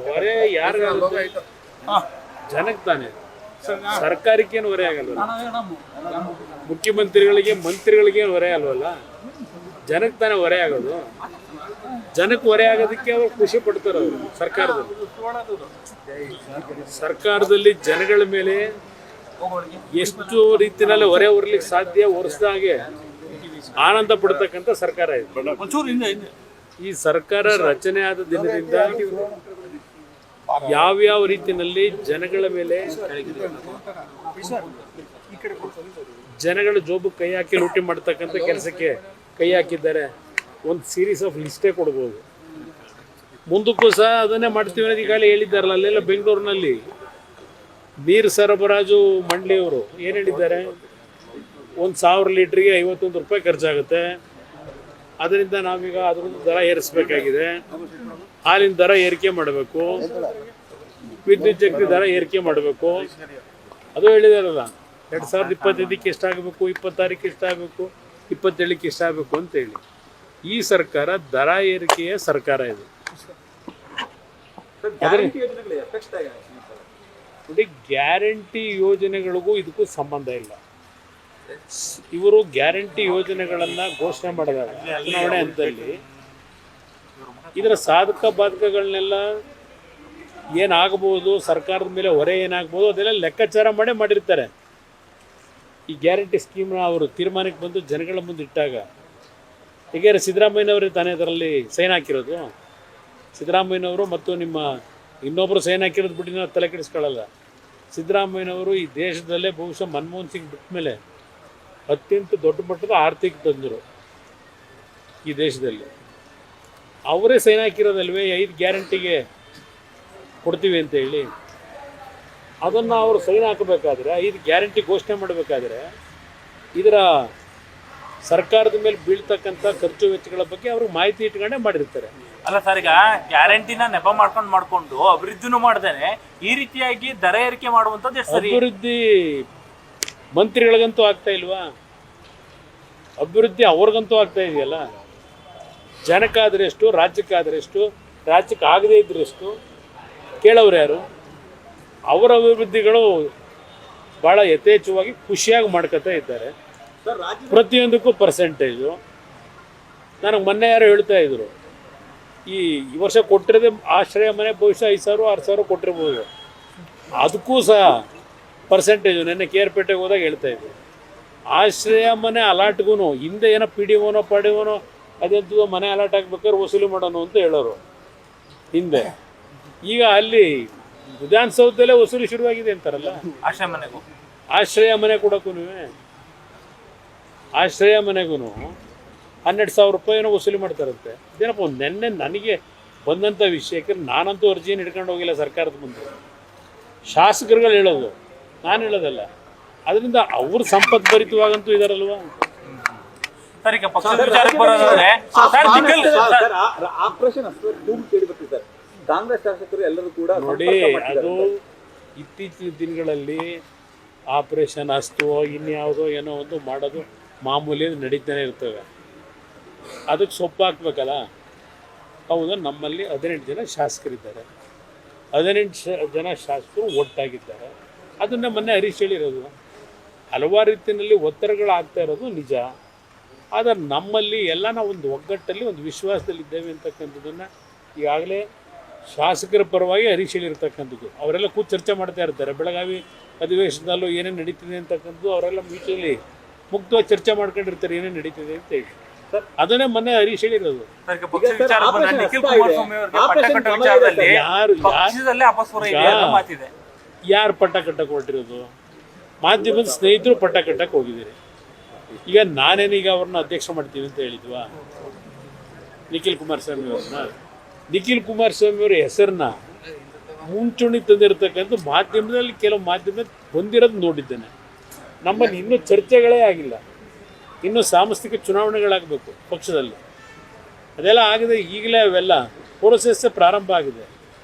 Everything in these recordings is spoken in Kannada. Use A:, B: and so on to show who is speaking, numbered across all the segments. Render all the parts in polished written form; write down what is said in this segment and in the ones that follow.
A: ಹೊರೆ ಯಾರು ಜನಕ್ಕೆ ತಾನೆ, ಸರ್ಕಾರಕ್ಕೇನು ಹೊರೆ ಆಗಲ್ವಲ್ಲ, ಮುಖ್ಯಮಂತ್ರಿಗಳಿಗೆ ಮಂತ್ರಿಗಳಿಗೇನು ಹೊರೆ ಅಲ್ವಲ್ಲ, ಜನಕ್ಕೆ ತಾನೇ ಹೊರೆ ಆಗೋದು. ಜನಕ್ಕೆ ಹೊರೆ ಆಗೋದಕ್ಕೆ ಅವರು ಖುಷಿ ಪಡ್ತಾರೆ. ಅವರು ಸರ್ಕಾರದಲ್ಲಿ ಜನಗಳ ಮೇಲೆ ಎಷ್ಟು ರೀತಿಯಲ್ಲಿ ಹೊರೆ ಹೊರಲಿಕ್ಕೆ ಸಾಧ್ಯ ಹೊರಿಸಿದಾಗೆ ಆನಂದ ಪಡ್ತಕ್ಕಂಥ ಸರ್ಕಾರ ಇದೆ. ಈ ಸರ್ಕಾರ ರಚನೆ ಆದ ದಿನದಿಂದ ಯಾವ್ಯಾವ ರೀತಿಯಲ್ಲಿ ಜನಗಳ ಮೇಲೆ, ಜನಗಳ ಜೋಬು ಕೈ ಹಾಕಿ ಲೂಟಿ ಮಾಡ್ತಕ್ಕಂಥ ಕೆಲಸಕ್ಕೆ ಕೈ ಹಾಕಿದ್ದಾರೆ. ಒಂದು ಸೀರೀಸ್ ಆಫ್ ಲಿಸ್ಟೇ ಕೊಡ್ಬೋದು. ಮುಂದಕ್ಕೂ ಸಹ ಅದನ್ನೇ ಮಾಡ್ತೀವಿ ಅನ್ನೋದು ಈಗಾಗಲೇ ಹೇಳಿದ್ದಾರಲ್ಲ. ಅಲ್ಲೆಲ್ಲ ಬೆಂಗಳೂರಿನಲ್ಲಿ ನೀರು ಸರಬರಾಜು ಮಂಡಳಿಯವರು ಏನು ಹೇಳಿದ್ದಾರೆ, 1,000 ಲೀಟ್ರಿಗೆ 51 ರೂಪಾಯಿ ಖರ್ಚಾಗುತ್ತೆ. ಅದರಿಂದ ನಾವೀಗ ಅದ್ರದ್ದು ದರ ಏರಿಸಬೇಕಾಗಿದೆ. ಹಾಲಿನ ದರ ಏರಿಕೆ ಮಾಡಬೇಕು, ವಿದ್ಯುತ್ ಶಕ್ತಿ ದರ ಏರಿಕೆ ಮಾಡಬೇಕು. ಅದು ಹೇಳಿದಾರಲ್ಲ, 2025ಕ್ಕೆ ಎಷ್ಟಾಗಬೇಕು, 26ಕ್ಕೆ ಎಷ್ಟಾಗಬೇಕು, 27ಕ್ಕೆ ಎಷ್ಟಾಗಬೇಕು ಅಂತೇಳಿ. ಈ ಸರ್ಕಾರ ದರ ಏರಿಕೆಯ ಸರ್ಕಾರ ಇದು. ನೋಡಿ, ಗ್ಯಾರಂಟಿ ಯೋಜನೆಗಳಿಗೂ ಇದಕ್ಕೂ ಸಂಬಂಧ ಇಲ್ಲ. ಇವರು ಗ್ಯಾರಂಟಿ ಯೋಜನೆಗಳನ್ನು ಘೋಷಣೆ ಮಾಡಿದಾಗ ಚುನಾವಣೆ ಹಂತದಲ್ಲಿ ಇದರ ಸಾಧಕ ಬಾಧಕಗಳನ್ನೆಲ್ಲ ಏನಾಗಬಹುದು, ಸರ್ಕಾರದ ಮೇಲೆ ಹೊರೆ ಏನಾಗ್ಬೋದು, ಅದೆಲ್ಲ ಲೆಕ್ಕಾಚಾರ ಮಾಡಿರ್ತಾರೆ. ಈ ಗ್ಯಾರಂಟಿ ಸ್ಕೀಮ್ನ ಅವರು ತೀರ್ಮಾನಕ್ಕೆ ಬಂದು ಜನಗಳ ಮುಂದೆ ಇಟ್ಟಾಗ, ಹೀಗೆ ಸಿದ್ದರಾಮಯ್ಯನವರೇ ತಾನೇ ಅದರಲ್ಲಿ ಸೈನ್ ಹಾಕಿರೋದು. ಸಿದ್ದರಾಮಯ್ಯನವರು ಮತ್ತು ನಿಮ್ಮ ಇನ್ನೊಬ್ಬರು ಸೈನ್ ಹಾಕಿರೋದು ಬಿಟ್ಟು ನಾವು ತಲೆ ಕೆಡಿಸ್ಕೊಳ್ಳಲ್ಲ. ಸಿದ್ದರಾಮಯ್ಯನವರು ಈ ದೇಶದಲ್ಲೇ ಬಹುಶಃ ಮನಮೋಹನ್ ಸಿಂಗ್ ಬಿಟ್ಟ ಮೇಲೆ ಅತ್ಯಂತ ದೊಡ್ಡ ಮಟ್ಟದ ಆರ್ಥಿಕ ತಂದರು ಈ ದೇಶದಲ್ಲಿ. ಅವರೇ ಸೈನ್ ಹಾಕಿರೋದಲ್ವೇ 5 ಗ್ಯಾರಂಟಿಗೆ ಕೊಡ್ತೀವಿ ಅಂತ ಹೇಳಿ. ಅದನ್ನು ಅವರು ಸೈನ್ ಹಾಕಬೇಕಾದ್ರೆ, 5 ಗ್ಯಾರಂಟಿ ಘೋಷಣೆ ಮಾಡಬೇಕಾದ್ರೆ ಇದರ ಸರ್ಕಾರದ ಮೇಲೆ ಬೀಳ್ತಕ್ಕಂಥ ಖರ್ಚು ವೆಚ್ಚಗಳ ಬಗ್ಗೆ ಅವ್ರಿಗೆ ಮಾಹಿತಿ ಇಟ್ಕೊಂಡೇ ಮಾಡಿರ್ತಾರೆ.
B: ಅಲ್ಲ ಸರ್, ಈಗ ಗ್ಯಾರಂಟಿನ ನೆಪ ಮಾಡ್ಕೊಂಡು ಅಭಿವೃದ್ಧಿನೂ ಮಾಡ್ದೇನೆ ಈ ರೀತಿಯಾಗಿ ದರ ಏರಿಕೆ ಮಾಡುವಂಥದ್ದು ಎಷ್ಟು ಸರಿ?
A: ಅಭಿವೃದ್ಧಿ ಮಂತ್ರಿಗಳಿಗಂತೂ ಆಗ್ತಾ ಇಲ್ವಾ? ಅಭಿವೃದ್ಧಿ ಅವ್ರಿಗಂತೂ ಆಗ್ತಾ ಇದೆಯಲ್ಲ. ಜನಕ್ಕಾದ್ರೆ ಎಷ್ಟು, ರಾಜ್ಯಕ್ಕಾದ್ರೆ ಎಷ್ಟು, ರಾಜ್ಯಕ್ಕೆ ಆಗದೇ ಇದ್ರೆಷ್ಟು ಕೇಳೋರು ಯಾರು? ಅವರ ಅಭಿವೃದ್ಧಿಗಳು ಭಾಳ ಯಥೇಚ್ಛವಾಗಿ ಖುಷಿಯಾಗಿ ಮಾಡ್ಕೊತಾ ಇದ್ದಾರೆ. ಪ್ರತಿಯೊಂದಕ್ಕೂ ಪರ್ಸೆಂಟೇಜು. ನನಗೆ ಮೊನ್ನೆ ಯಾರು ಹೇಳ್ತಾ ಇದ್ರು, ಈ ವರ್ಷ ಕೊಟ್ಟಿರೋದೇ ಆಶ್ರಯ ಮನೆ ಬಹುಶಃ 5,000 6,000 ಕೊಟ್ಟಿರ್ಬೋದು. ಅದಕ್ಕೂ ಸಹ ಪರ್ಸೆಂಟೇಜು ನೆನ್ನೆ ಕೇರ್ಪೇಟೆಗೆ ಹೋದಾಗ ಹೇಳ್ತಾ ಇದ್ರು. ಆಶ್ರಯ ಮನೆ ಅಲಾಟ್ಗೂ ಹಿಂದೆ ಏನೋ PDOನೋ PDOನೋ ಅದೆಂಥದ್ದು ಮನೆ ಅಲಾಟ್ ಆಗ್ಬೇಕಾದ್ರೆ ವಸೂಲಿ ಮಾಡೋಣ ಅಂತ ಹೇಳೋರು ಹಿಂದೆ. ಈಗ ಅಲ್ಲಿ ವಿಧಾನಸೌಧದಲ್ಲೇ ವಸೂಲಿ ಶುರುವಾಗಿದೆ ಅಂತಾರಲ್ಲ. ಆಶ್ರಯ ಮನೆ ಕೊಡೋಕ್ಕೂ ಆಶ್ರಯ ಮನೆಗೂ 12,000 ರೂಪಾಯಿನೋ ವಸೂಲಿ ಮಾಡ್ತಾರಂತೆ. ಇದೇನಪ್ಪ ನೆನ್ನೆ ನನಗೆ ಬಂದಂಥ ವಿಷಯಕ್ಕೆ ನಾನಂತೂ ಅರ್ಜಿಯನ್ನು ಹಿಡ್ಕೊಂಡು ಹೋಗಿಲ್ಲ ಸರ್ಕಾರದ ಮುಂದೆ. ಶಾಸಕರುಗಳು ಹೇಳೋದು, ನಾನು ಹೇಳೋದಲ್ಲ. ಅದರಿಂದ ಅವ್ರ ಸಂಪತ್ ಭರಿತವಾಗಂತೂ ಇದಾರಲ್ವಾ. ನೋಡಿ, ಅದು ಇತ್ತೀಚಿನ ದಿನಗಳಲ್ಲಿ ಆಪರೇಷನ್ ಅಸ್ತುವೋ ಇನ್ಯಾವುದೋ ಏನೋ ಒಂದು ಮಾಡೋದು ಮಾಮೂಲಿ ನಡೀತಾನೆ ಇರ್ತವೆ. ಅದಕ್ಕೆ ಸೊಪ್ಪು ಹಾಕ್ಬೇಕಲ್ಲ. ಹೌದು, ನಮ್ಮಲ್ಲಿ 18 ಜನ ಶಾಸಕರಿದ್ದಾರೆ. 18 ಜನ ಶಾಸಕರು ಒಟ್ಟಾಗಿದ್ದಾರೆ. ಅದನ್ನು ಮೊನ್ನೆ ಹರೀಶ್ ಹೇಳಿರೋದು. ಹಲವಾರು ರೀತಿಯಲ್ಲಿ ಒತ್ತಡಗಳಾಗ್ತಾ ಇರೋದು ನಿಜ. ಆದರೆ ನಮ್ಮಲ್ಲಿ ಎಲ್ಲ ನಾವು ಒಂದು ಒಗ್ಗಟ್ಟಲ್ಲಿ ಒಂದು ವಿಶ್ವಾಸದಲ್ಲಿದ್ದೇವೆ ಅಂತಕ್ಕಂಥದ್ದನ್ನು ಈಗಾಗಲೇ ಶಾಸಕರ ಪರವಾಗಿ ಹರೀಶ್ ಹೇಳಿರ್ತಕ್ಕಂಥದ್ದು. ಅವರೆಲ್ಲ ಕೂತು ಚರ್ಚೆ ಮಾಡ್ತಾ ಇರ್ತಾರೆ. ಬೆಳಗಾವಿ ಅಧಿವೇಶನದಲ್ಲೂ ಏನೇನು ನಡೀತಿದೆ ಅಂತಕ್ಕಂಥದ್ದು ಅವರೆಲ್ಲ ಮ್ಯೂಚುವಲಿ ಮುಕ್ತವಾಗಿ ಚರ್ಚೆ ಮಾಡ್ಕೊಂಡಿರ್ತಾರೆ ಏನೇನು ನಡೀತಿದೆ ಅಂತ ಹೇಳಿ. ಅದನ್ನೇ ಮೊನ್ನೆ ಹರೀಶ್ ಹೇಳಿರೋದು. ಯಾರು ಪಟ್ಟ ಕಟ್ಟಕ್ಕೆ ಹೊರಟಿರೋದು? ಮಾಧ್ಯಮದ ಸ್ನೇಹಿತರು ಪಟ್ಟ ಕಟ್ಟಕ್ಕೆ ಹೋಗಿದ್ದೀರಿ. ಈಗ ನಾನೇನೀಗ ಅವ್ರನ್ನ ಅಧ್ಯಕ್ಷ ಮಾಡ್ತೀವಿ ಅಂತ ಹೇಳಿದ್ವಾ? ನಿಖಿಲ್ ಕುಮಾರಸ್ವಾಮಿ ಅವ್ರನ್ನ. ನಿಖಿಲ್ ಕುಮಾರಸ್ವಾಮಿ ಅವರ ಹೆಸರನ್ನ ಮುಂಚೂಣಿ ತಂದಿರತಕ್ಕಂಥ ಮಾಧ್ಯಮದಲ್ಲಿ ಕೆಲವು ಮಾಧ್ಯಮ ಬಂದಿರೋದು ನೋಡಿದ್ದೇನೆ. ನಮ್ಮಲ್ಲಿ ಇನ್ನೂ ಚರ್ಚೆಗಳೇ ಆಗಿಲ್ಲ. ಇನ್ನೂ ಸಾಂಸ್ಥಿಕ ಚುನಾವಣೆಗಳಾಗಬೇಕು ಪಕ್ಷದಲ್ಲಿ. ಅದೆಲ್ಲ ಆಗಿದೆ. ಈಗಲೇ ಅವೆಲ್ಲ ಪ್ರೋಸೆಸ್ ಪ್ರಾರಂಭ ಆಗಿದೆ.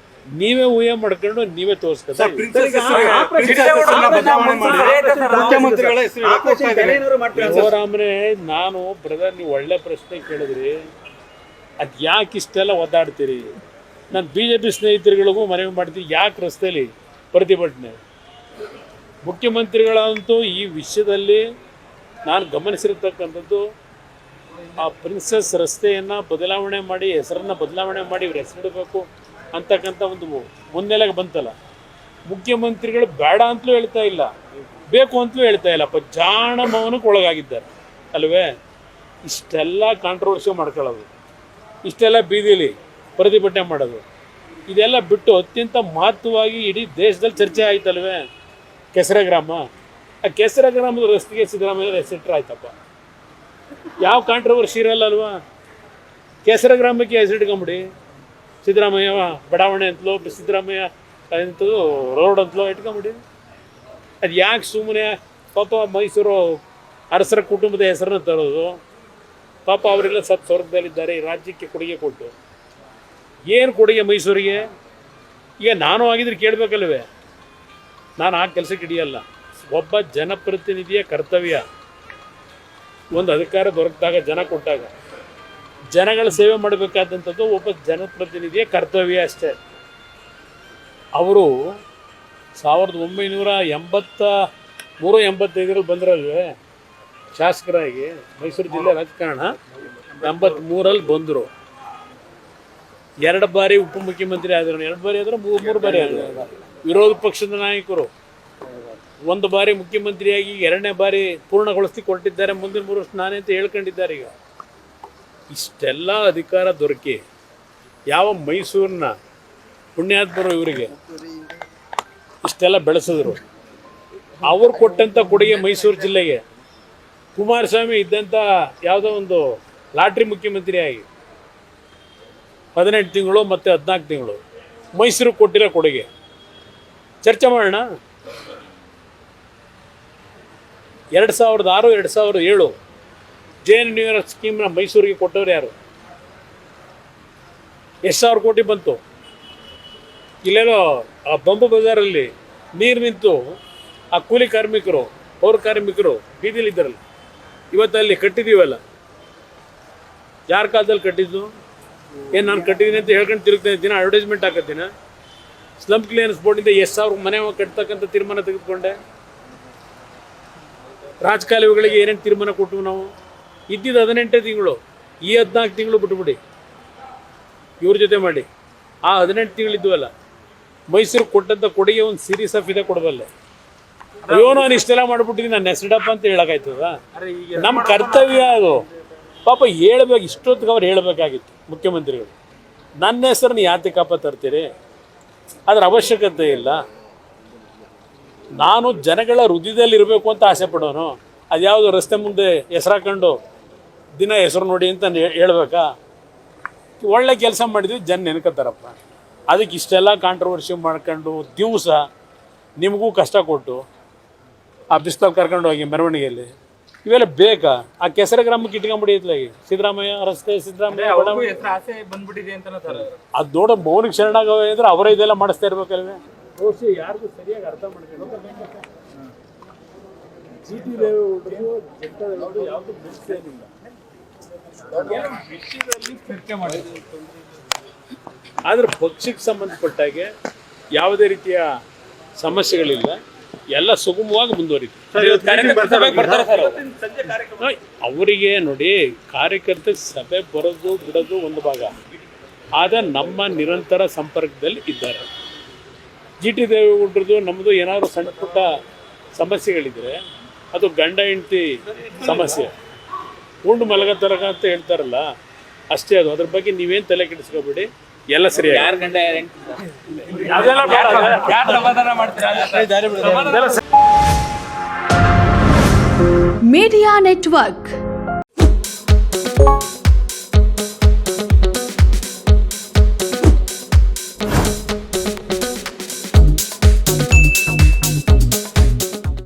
A: ನೀವೇ ಊಹೆ ಮಾಡ್ಕೊಂಡು ನೀವೇ ತೋರಿಸ್ಕೊತಾರೆ. ನಾನು ಬ್ರದರ್, ನೀವು ಒಳ್ಳೆ ಪ್ರಶ್ನೆ ಕೇಳಿದ್ರಿ. ಅದು ಯಾಕೆ ಇಷ್ಟೆಲ್ಲ ಒದ್ದಾಡ್ತೀರಿ? ನಾನು BJP ಸ್ನೇಹಿತರುಗಳಿಗೂ ಮನವಿ ಮಾಡ್ತೀನಿ, ಯಾಕೆ ರಸ್ತೆಯಲ್ಲಿ ಪ್ರತಿಭಟನೆ? ಮುಖ್ಯಮಂತ್ರಿಗಳಂತೂ ಈ ವಿಷಯದಲ್ಲಿ ನಾನು ಗಮನಿಸಿರ್ತಕ್ಕಂಥದ್ದು, ಆ ಪ್ರಿನ್ಸಸ್ ರಸ್ತೆಯನ್ನು ಬದಲಾವಣೆ ಮಾಡಿ, ಹೆಸರನ್ನು ಬದಲಾವಣೆ ಮಾಡಿ ಇವ್ರ ಹೆಸರಿಡಬೇಕು ಅಂತಕ್ಕಂಥ ಒಂದು ಮುನ್ನೆಲೆಗೆ ಬಂತಲ್ಲ, ಮುಖ್ಯಮಂತ್ರಿಗಳು ಬೇಡ ಅಂತಲೂ ಹೇಳ್ತಾ ಇಲ್ಲ, ಬೇಕು ಅಂತಲೂ ಹೇಳ್ತಾ ಇಲ್ಲ, ಜಾಣ ಮೌನಕ್ಕೆ ಒಳಗಾಗಿದ್ದಾರೆ ಅಲ್ವೇ? ಇಷ್ಟೆಲ್ಲ ಕಾಂಟ್ರವರ್ಸಿ ಮಾಡ್ಕೊಳ್ಳೋದು, ಇಷ್ಟೆಲ್ಲ ಬೀದಿಲಿ ಪ್ರತಿಭಟನೆ ಮಾಡೋದು, ಇದೆಲ್ಲ ಬಿಟ್ಟು ಅತ್ಯಂತ ಮಹತ್ವವಾಗಿ ಇಡೀ ದೇಶದಲ್ಲಿ ಚರ್ಚೆ ಆಯ್ತಲ್ವೇ ಕೆಸರೆ ಗ್ರಾಮ. ಆ ಕೆಸರೆ ಗ್ರಾಮದ ರಸ್ತೆಗೆ ಸಿದ್ದರಾಮಯ್ಯ ಹೆಸರಿಟ್ರೆ ಆಯ್ತಪ್ಪ, ಯಾವ ಕಾಂಟ್ರವರ್ಸಿ ಇರಲ್ಲ ಅಲ್ವಾ? ಕೆಸರೆ ಗ್ರಾಮಕ್ಕೆ ಹೆಸರಿಟ್ಕೊಂಬಿಡಿ, ಸಿದ್ದರಾಮಯ್ಯ ಬಡಾವಣೆ ಅಂತಲೋ ಸಿದ್ದರಾಮಯ್ಯ ಎಂಥದ್ದು ರೋಡ್ ಅಂತಲೋ ಇಟ್ಕೊಂಬಿಡಿ. ಅದು ಯಾಕೆ ಸುಮ್ಮನೆ ಪಾಪ ಮೈಸೂರು ಅರಸರ ಕುಟುಂಬದ ಹೆಸರನ್ನ ತರೋದು? ಪಾಪ ಅವರೆಲ್ಲ ಸತ್ ಸ್ವರ್ಗದಲ್ಲಿದ್ದಾರೆ, ಈ ರಾಜ್ಯಕ್ಕೆ ಕೊಡುಗೆ ಕೊಟ್ಟು. ಏನು ಕೊಡುಗೆ ಮೈಸೂರಿಗೆ? ಈಗ ನಾನು ಆಗಿದ್ರೆ ಕೇಳಬೇಕಲ್ವೇ? ನಾನು ಆ ಕೆಲಸಕ್ಕೆ ಹಿಡಿಯಲ್ಲ. ಒಬ್ಬ ಜನಪ್ರತಿನಿಧಿಯ ಕರ್ತವ್ಯ, ಒಂದು ಅಧಿಕಾರ ದೊರಕಿದಾಗ, ಜನ ಕೊಟ್ಟಾಗ ಜನಗಳ ಸೇವೆ ಮಾಡಬೇಕಾದಂಥದ್ದು ಒಬ್ಬ ಜನಪ್ರತಿನಿಧಿಯ ಕರ್ತವ್ಯ ಅಷ್ಟೇ. ಅವರು 1985 ಬಂದ್ರಲ್ವೇ ಶಾಸಕರಾಗಿ, ಮೈಸೂರು ಜಿಲ್ಲೆ ರಾಜಕಾರಣ 83 ಬಂದರು. 2 ಬಾರಿ ಉಪಮುಖ್ಯಮಂತ್ರಿ ಆದರು, 2 ಬಾರಿ ಆದರೂ 3 ಬಾರಿ ಆದರು. ವಿರೋಧ ಪಕ್ಷದ ನಾಯಕರು 1 ಬಾರಿ ಮುಖ್ಯಮಂತ್ರಿಯಾಗಿ 2ನೇ ಬಾರಿ ಪೂರ್ಣಗೊಳಿಸಿ ಕೊಟ್ಟಿದ್ದಾರೆ. ಮುಂದಿನ 3 ವರ್ಷ ನಾನೇ ಅಂತ ಹೇಳ್ಕೊಂಡಿದ್ದಾರೆ. ಈಗ ಇಷ್ಟೆಲ್ಲ ಅಧಿಕಾರ ದೊರಕಿ ಯಾವ ಮೈಸೂರಿನ ಪುಣ್ಯಾತ್ಮರು ಇವರಿಗೆ ಇಷ್ಟೆಲ್ಲ ಬೆಳೆಸಿದ್ರು, ಅವ್ರು ಕೊಟ್ಟಂಥ ಕೊಡುಗೆ ಮೈಸೂರು ಜಿಲ್ಲೆಗೆ. ಕುಮಾರಸ್ವಾಮಿ ಇದ್ದಂಥ ಯಾವುದೋ ಒಂದು ಲಾಟ್ರಿ ಮುಖ್ಯಮಂತ್ರಿಯಾಗಿ 18 ತಿಂಗಳು ಮತ್ತು 14 ತಿಂಗಳು ಮೈಸೂರಿಗೆ ಕೊಟ್ಟಿರೋ ಕೊಡುಗೆ ಚರ್ಚೆ ಮಾಡೋಣ. 2006, 2007 JNUR ಸ್ಕೀಮ್ನ ಮೈಸೂರಿಗೆ ಕೊಟ್ಟವ್ರು ಯಾರು? ಎಷ್ಟು ಸಾವಿರ ಕೋಟಿ ಬಂತು? ಇಲ್ಲೇನೋ ಆ ಬಂಬು ಬಜಾರಲ್ಲಿ ನೀರು ನಿಂತು ಆ ಕೂಲಿ ಕಾರ್ಮಿಕರು, ಪೌರ ಕಾರ್ಮಿಕರು ಬೀದಿಲಿದ್ದಾರಲ್ಲ, ಇವತ್ತಲ್ಲಿ ಕಟ್ಟಿದ್ದೀವಲ್ಲ, ಯಾರ ಕಾಲದಲ್ಲಿ ಕಟ್ಟಿದ್ದು? ಏನು ನಾನು ಕಟ್ಟಿದ್ದೀನಿ ಅಂತ ಹೇಳ್ಕೊಂಡು ತಿರುಗ್ತಾ ಇದ್ದೀನಿ, ಅಡ್ವರ್ಟೈಸ್ಮೆಂಟ್ ಹಾಕತ್ತೀನಿ. ಸ್ಲಮ್ ಕ್ಲಿಯರೆನ್ಸ್ ಬೋರ್ಡಿಂದ ಎಷ್ಟು ಸಾವಿರ ಮನೆ ಕಟ್ತಕ್ಕಂಥ ತೀರ್ಮಾನ ತೆಗೆದುಕೊಂಡೆ. ರಾಜಕಾಲುವೆಗಳಿಗೆ ಏನೇನು ತೀರ್ಮಾನ ಕೊಟ್ಟು ನಾವು ಇದ್ದಿದ್ದು 18 ತಿಂಗಳು, ಈ 14 ತಿಂಗಳು ಬಿಟ್ಬಿಡಿ ಇವ್ರ ಜೊತೆ ಮಾಡಿ. ಆ 18 ತಿಂಗಳಿದ್ವಲ್ಲ, ಮೈಸೂರು ಕೊಟ್ಟಂಥ ಕೊಡುಗೆ ಒಂದು ಸೀರೀಸ್ ಆಫ್ ಇದೆ ಕೊಡಬಲ್ಲೆ. ಅಯ್ಯೋ ನಾನು ಇಷ್ಟೆಲ್ಲ ಮಾಡ್ಬಿಟ್ಟಿದ್ದೀನಿ, ನಾನು ಹೆಸರಿಡಪ್ಪ ಅಂತ ಹೇಳೋಕ್ಕಾಯ್ತದ? ನಮ್ಮ ಕರ್ತವ್ಯ ಅದು. ಪಾಪ ಹೇಳ್ಬೇಕು, ಇಷ್ಟೊತ್ತಿಗೆ ಅವ್ರು ಹೇಳಬೇಕಾಗಿತ್ತು ಮುಖ್ಯಮಂತ್ರಿಗಳು. ನನ್ನ ಹೆಸರನ್ನು ಯಾತಕಪ್ಪ ತರ್ತೀರಿ? ಅದರ ಅವಶ್ಯಕತೆ ಇಲ್ಲ. ನಾನು ಜನಗಳ ಹೃದಯದಲ್ಲಿ ಇರಬೇಕು ಅಂತ ಆಸೆ ಪಡೋನು. ಅದ್ಯಾವುದು ರಸ್ತೆ ಮುಂದೆ ಹೆಸರು ಹಾಕೊಂಡು ದಿನ ಹೆಸರು ನೋಡಿ ಅಂತ ಹೇಳ್ಬೇಕಾ? ಒಳ್ಳೆ ಕೆಲಸ ಮಾಡಿದ್ವಿ, ಜನ ನೆನ್ಕೋತಾರಪ್ಪ. ಅದಕ್ಕೆ ಇಷ್ಟೆಲ್ಲ ಕಾಂಟ್ರವರ್ಸಿ ಮಾಡ್ಕೊಂಡು ದಿವಸ ನಿಮಗೂ ಕಷ್ಟ ಕೊಟ್ಟು ಆ ಬಿಸ್ತಲ್ಲಿ ಕರ್ಕೊಂಡು ಹೋಗಿ ಮೆರವಣಿಗೆಯಲ್ಲಿ ಇವೆಲ್ಲ ಬೇಕಾ? ಆ ಕೆಸರೆ ಗ್ರಾಮಕ್ಕೆ ಇಟ್ಕೊಂಡ್ಬಿಟ್ಟಿದ್ಲ ಈ ಸಿದ್ದರಾಮಯ್ಯ ರಸ್ತೆ, ಸಿದ್ದರಾಮಯ್ಯ ಅದು ನೋಡ ಮೌನಿಗೆ ಶರಣಾಗವೆ ಅಂದ್ರೆ ಅವರೇ ಇದೆಲ್ಲ ಮಾಡಿಸ್ತಾ ಇರ್ಬೇಕಲ್ವೇ? ಬಹುಶಃ ಯಾರಿಗೂ ಸರಿಯಾಗಿ ಅರ್ಥ ಮಾಡ್ಕೊಂಡು ಚೀಟಿ ಯಾವುದು ಬಿಡಿಸೇನಿಲ್ಲ, ವಿಷಯದಲ್ಲಿ ಚರ್ಚೆ ಮಾಡಿದ್ರು. ಆದರೆ ಪಕ್ಷಕ್ಕೆ ಸಂಬಂಧಪಟ್ಟಾಗೆ ಯಾವುದೇ ರೀತಿಯ ಸಮಸ್ಯೆಗಳಿಲ್ಲ, ಎಲ್ಲ ಸುಗಮವಾಗಿ ಮುಂದುವರಿತು. ಅವರಿಗೆ ನೋಡಿ, ಕಾರ್ಯಕರ್ತ ಸಭೆ ಬರೋದು ಬಿಡೋದು ಒಂದು ಭಾಗ, ಆದರೆ ನಮ್ಮ ನಿರಂತರ ಸಂಪರ್ಕದಲ್ಲಿ ಇದ್ದಾರೆ. GT ದೇವೇಗೌಡರದು ನಮ್ಮದು ಏನಾದರೂ ಸಣ್ಣ ಪುಟ್ಟ ಸಮಸ್ಯೆಗಳಿದ್ರೆ ಅದು ಗಂಡ ಹೆಂಡತಿ ಸಮಸ್ಯೆ, ಉಂಡು ಮಲಗತ್ತರಗ ಅಂತ ಹೇಳ್ತಾರಲ್ಲ, ಅಷ್ಟೇ ಅದು. ಅದ್ರ ಬಗ್ಗೆ ನೀವೇನು ತಲೆ ಕೆಡಿಸ್ಕೋಬೇಡಿ, ಎಲ್ಲ ಸರಿ.
C: Media network.